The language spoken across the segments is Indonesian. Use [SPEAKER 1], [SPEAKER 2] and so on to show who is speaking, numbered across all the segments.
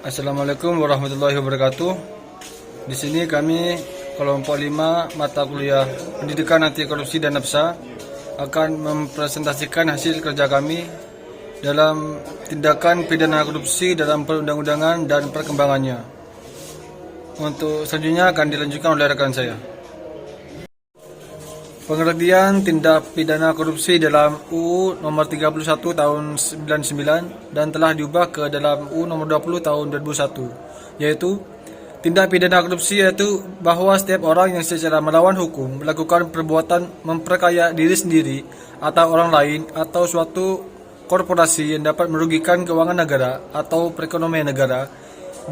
[SPEAKER 1] Assalamualaikum warahmatullahi wabarakatuh. Di sini kami kelompok 5 mata kuliah Pendidikan Anti Korupsi dan Nafsa akan mempresentasikan hasil kerja kami dalam tindakan pidana korupsi dalam perundang-undangan dan perkembangannya. Untuk selanjutnya akan dilanjutkan oleh rekan saya. Pengertian tindak pidana korupsi dalam UU nomor 31 tahun 99 dan telah diubah ke dalam UU nomor 20 tahun 2001, yaitu tindak pidana korupsi yaitu bahwa setiap orang yang secara melawan hukum melakukan perbuatan memperkaya diri sendiri atau orang lain atau suatu korporasi yang dapat merugikan keuangan negara atau perekonomian negara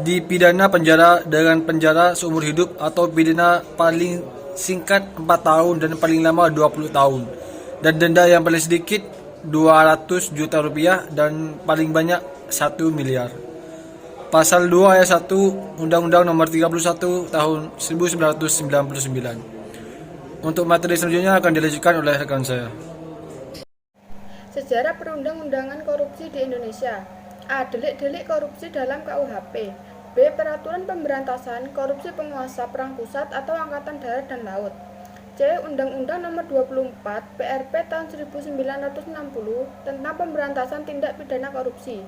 [SPEAKER 1] dipidana penjara dengan penjara seumur hidup atau pidana paling singkat 4 tahun dan paling lama 20 tahun dan denda yang paling sedikit 200 juta rupiah dan paling banyak 1 miliar. Pasal 2 ayat 1 Undang-Undang nomor 31 tahun 1999. Untuk materi selanjutnya akan dilanjutkan oleh rekan saya.
[SPEAKER 2] Sejarah perundang-undangan korupsi di Indonesia. A. Delik-delik korupsi dalam KUHP. B. Peraturan pemberantasan korupsi penguasa perang pusat atau angkatan darat dan laut. C. Undang-Undang nomor 24 PRP tahun 1960 tentang pemberantasan tindak pidana korupsi.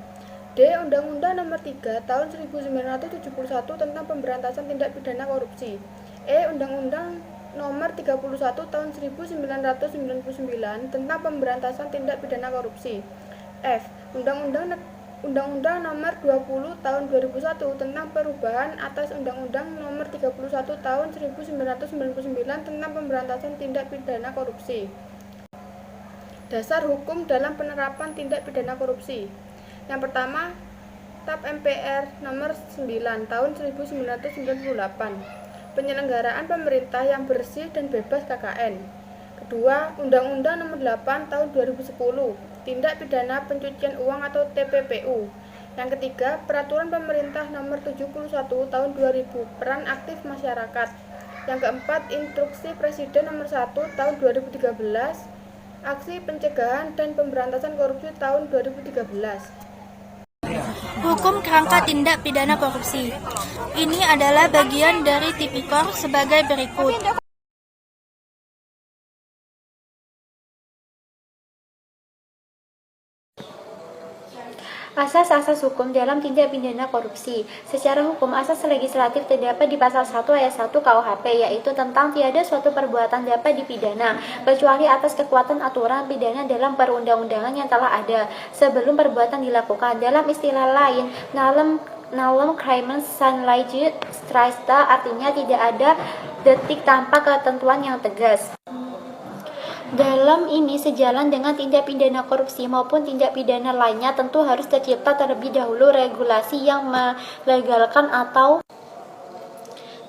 [SPEAKER 2] D. Undang-Undang nomor 3 tahun 1971 tentang pemberantasan tindak pidana korupsi. E. Undang-Undang nomor 31 tahun 1999 tentang pemberantasan tindak pidana korupsi. F. Undang-Undang nomor 20 tahun 2001 tentang perubahan atas Undang-Undang nomor 31 tahun 1999 tentang pemberantasan tindak pidana korupsi. Dasar hukum dalam penerapan tindak pidana korupsi. Yang pertama, TAP MPR nomor 9 tahun 1998. Penyelenggaraan pemerintah yang bersih dan bebas KKN. Kedua, Undang-Undang nomor 8 tahun 2010 tindak pidana pencucian uang atau TPPU. Yang ketiga, Peraturan Pemerintah nomor 71 tahun 2000 peran aktif masyarakat. Yang keempat, Instruksi Presiden nomor 1 tahun 2013 aksi pencegahan dan pemberantasan korupsi tahun 2013.
[SPEAKER 3] Hukum kerangka tindak pidana korupsi. Ini adalah bagian dari Tipikor sebagai berikut.
[SPEAKER 4] Asas-asas hukum dalam tindak pidana korupsi. Secara hukum, asas legislatif terdapat di pasal 1 ayat 1 KUHP, yaitu tentang tiada suatu perbuatan dapat dipidana, kecuali atas kekuatan aturan pidana dalam perundang-undangan yang telah ada, sebelum perbuatan dilakukan. Dalam istilah lain, Nalem crimen san lege stricta, artinya tidak ada delik tanpa ketentuan yang tegas. Dalam ini sejalan dengan tindak pidana korupsi maupun tindak pidana lainnya tentu harus tercipta terlebih dahulu regulasi yang melegalkan atau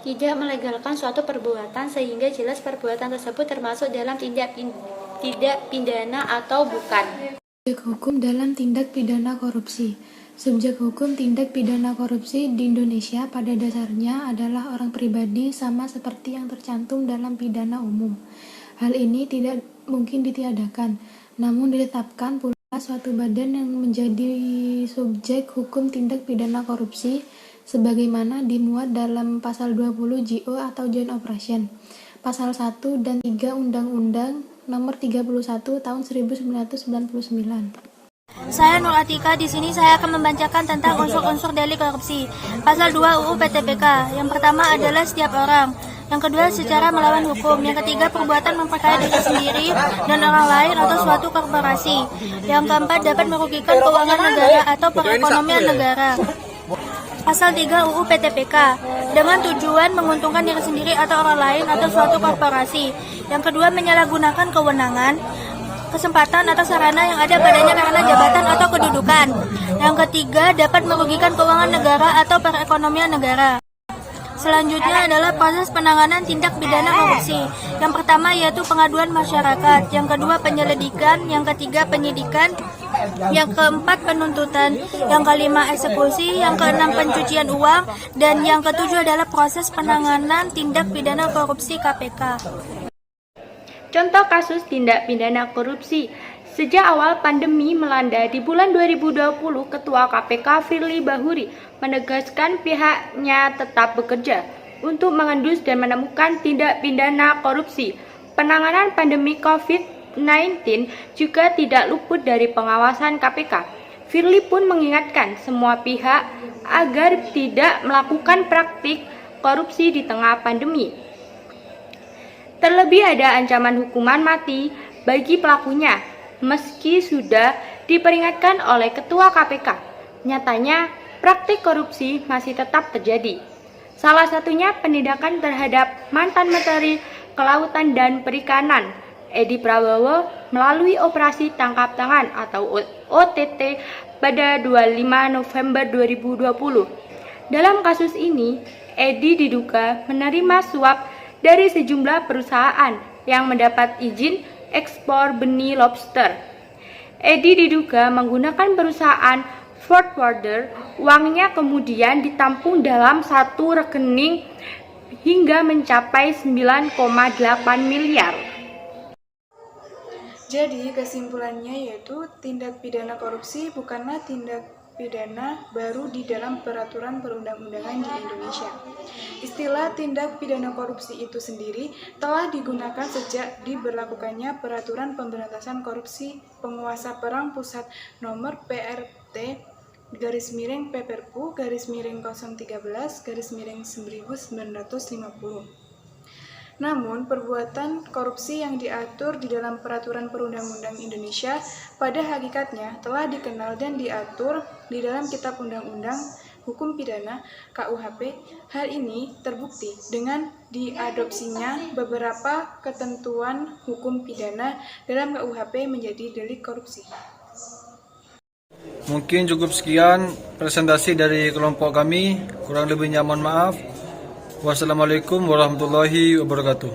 [SPEAKER 4] tidak melegalkan suatu perbuatan sehingga jelas perbuatan tersebut termasuk dalam tindak pidana atau bukan.
[SPEAKER 5] Subjek hukum dalam tindak pidana korupsi. Subjek hukum tindak pidana korupsi di Indonesia pada dasarnya adalah orang pribadi sama seperti yang tercantum dalam pidana umum. Hal ini tidak mungkin ditiadakan, namun ditetapkan pula suatu badan yang menjadi subjek hukum tindak pidana korupsi sebagaimana dimuat dalam pasal 20 JO atau Joint Operation, pasal 1 dan 3 Undang-Undang nomor 31 tahun 1999.
[SPEAKER 3] Saya Nur Atika, di sini saya akan membacakan tentang unsur-unsur delik korupsi. Pasal 2 UU PTPK. Yang pertama adalah setiap orang. Yang kedua, secara melawan hukum. Yang ketiga, perbuatan memperkaya diri sendiri dan orang lain atau suatu korporasi. Yang keempat, dapat merugikan keuangan negara atau perekonomian negara. Pasal 3 UU PTPK, dengan tujuan menguntungkan diri sendiri atau orang lain atau suatu korporasi. Yang kedua, menyalahgunakan kewenangan, kesempatan atau sarana yang ada padanya karena jabatan atau kedudukan. Yang ketiga, dapat merugikan keuangan negara atau perekonomian negara. Selanjutnya adalah proses penanganan tindak pidana korupsi. Yang pertama yaitu pengaduan masyarakat, yang kedua penyelidikan, yang ketiga penyidikan, yang keempat penuntutan, yang kelima eksekusi, yang keenam pencucian uang, dan yang ketujuh adalah proses penanganan tindak pidana korupsi KPK.
[SPEAKER 4] Contoh kasus tindak pidana korupsi.
[SPEAKER 6] Sejak awal pandemi melanda di bulan 2020, Ketua KPK Firly Bahuri menegaskan pihaknya tetap bekerja untuk mengendus dan menemukan tindak pidana korupsi. Penanganan pandemi COVID-19 juga tidak luput dari pengawasan KPK. Firly pun mengingatkan semua pihak agar tidak melakukan praktik korupsi di tengah pandemi. Terlebih ada ancaman hukuman mati bagi pelakunya, meski sudah diperingatkan oleh Ketua KPK. Nyatanya, praktik korupsi masih tetap terjadi. Salah satunya penindakan terhadap mantan Menteri Kelautan dan Perikanan, Edi Prabowo, melalui operasi tangkap tangan atau OTT pada 25 November 2020. Dalam kasus ini, Edi diduga menerima suap dari sejumlah perusahaan yang mendapat izin ekspor benih lobster. Edi diduga menggunakan perusahaan forwarder, uangnya kemudian ditampung dalam satu rekening hingga mencapai 9,8 miliar.
[SPEAKER 2] Jadi kesimpulannya yaitu tindak pidana korupsi bukanlah tindak pidana baru di dalam peraturan perundang-undangan di Indonesia. Istilah tindak pidana korupsi itu sendiri telah digunakan sejak diberlakukannya Peraturan Pemberantasan Korupsi Penguasa Perang Pusat Nomor PRT /PPRPU /013/1950. Namun, perbuatan korupsi yang diatur di dalam Peraturan Perundang-undang Indonesia pada hakikatnya telah dikenal dan diatur di dalam Kitab Undang-Undang Hukum Pidana (KUHP). Hal ini terbukti dengan diadopsinya beberapa ketentuan hukum pidana dalam KUHP menjadi delik korupsi.
[SPEAKER 1] Mungkin cukup sekian presentasi dari kelompok kami. Kurang lebihnya mohon maaf. Wassalamualaikum warahmatullahi wabarakatuh.